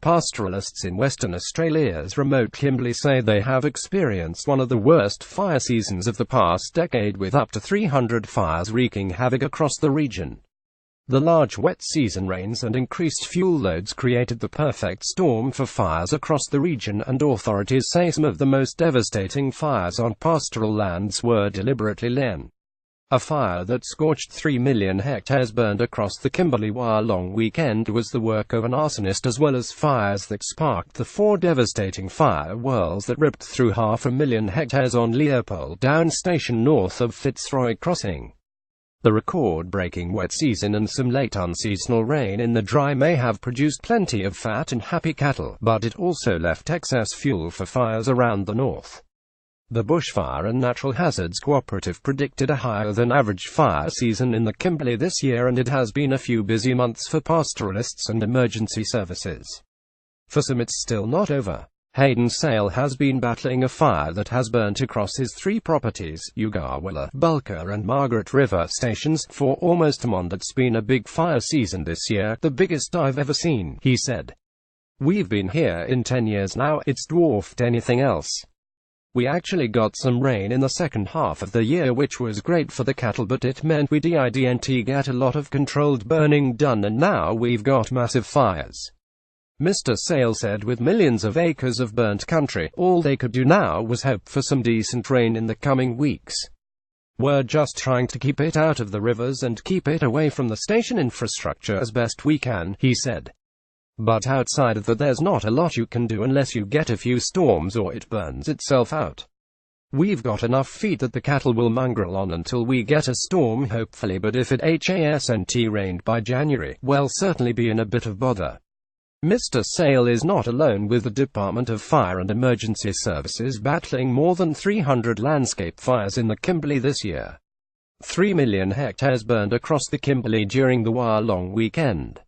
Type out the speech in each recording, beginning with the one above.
Pastoralists in Western Australia's remote Kimberley say they have experienced one of the worst fire seasons of the past decade, with up to 300 fires wreaking havoc across the region. The large wet season rains and increased fuel loads created the perfect storm for fires across the region, and authorities say some of the most devastating fires on pastoral lands were deliberately lit. A fire that scorched 3 million hectares burned across the Kimberley long weekend was the work of an arsonist, as well as fires that sparked the 4 devastating fire whirls that ripped through 500,000 hectares on Leopold Down Station north of Fitzroy Crossing. The record-breaking wet season and some late unseasonal rain in the dry may have produced plenty of fat and happy cattle, but it also left excess fuel for fires around the north. The Bushfire and Natural Hazards Cooperative predicted a higher-than-average fire season in the Kimberley this year, and it has been a few busy months for pastoralists and emergency services. For some, it's still not over. Hayden Sale has been battling a fire that has burnt across his 3 properties, Ugawilla, Bulka and Margaret River stations, for almost a month. It's been a big fire season this year, the biggest I've ever seen, he said. We've been here in 10 years now, it's dwarfed anything else. We actually got some rain in the second half of the year, which was great for the cattle, but it meant we didn't get a lot of controlled burning done, and now we've got massive fires. Mr. Sale said with millions of acres of burnt country, all they could do now was hope for some decent rain in the coming weeks. We're just trying to keep it out of the rivers and keep it away from the station infrastructure as best we can, he said. But outside of that, there's not a lot you can do unless you get a few storms or it burns itself out. We've got enough feed that the cattle will mongrel on until we get a storm, hopefully, but if it hasn't rained by January, we'll certainly be in a bit of bother. Mr. Sale is not alone, with the Department of Fire and Emergency Services battling more than 300 landscape fires in the Kimberley this year. 3 million hectares burned across the Kimberley during the long weekend.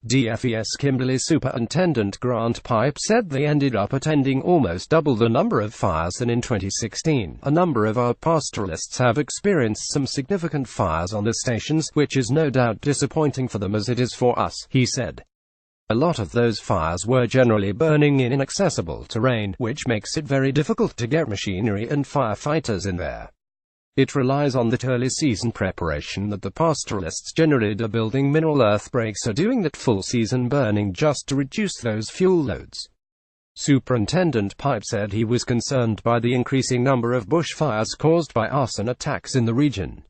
DFES Kimberley Superintendent Grant Pipe said they ended up attending almost double the number of fires than in 2016. A number of our pastoralists have experienced some significant fires on the stations, which is no doubt disappointing for them as it is for us, he said. A lot of those fires were generally burning in inaccessible terrain, which makes it very difficult to get machinery and firefighters in there. It relies on that early season preparation that the pastoralists generally do, building mineral earth breaks or doing that full season burning just to reduce those fuel loads. Superintendent Pipe said he was concerned by the increasing number of bushfires caused by arson attacks in the region.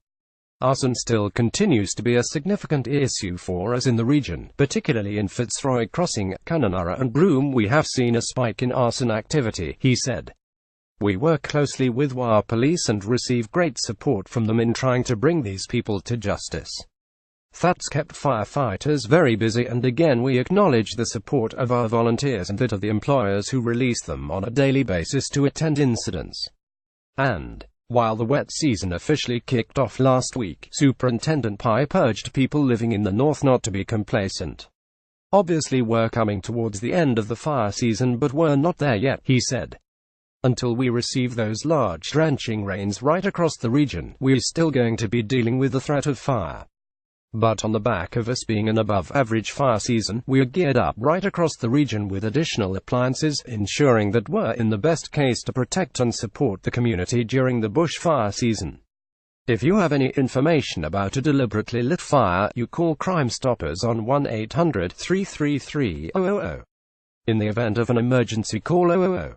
Arson still continues to be a significant issue for us in the region, particularly in Fitzroy Crossing, Kununurra and Broome. We have seen a spike in arson activity, he said. We work closely with WA police and receive great support from them in trying to bring these people to justice. That's kept firefighters very busy, and again we acknowledge the support of our volunteers and that of the employers who release them on a daily basis to attend incidents. And while the wet season officially kicked off last week, Superintendent Pipe urged people living in the north not to be complacent. Obviously we're coming towards the end of the fire season, but we're not there yet, he said. Until we receive those large drenching rains right across the region, we're still going to be dealing with the threat of fire. But on the back of us being an above-average fire season, we're geared up right across the region with additional appliances, ensuring that we're in the best case to protect and support the community during the bushfire season. If you have any information about a deliberately lit fire, you call Crime Stoppers on 1-800-333-000. In the event of an emergency, call 000.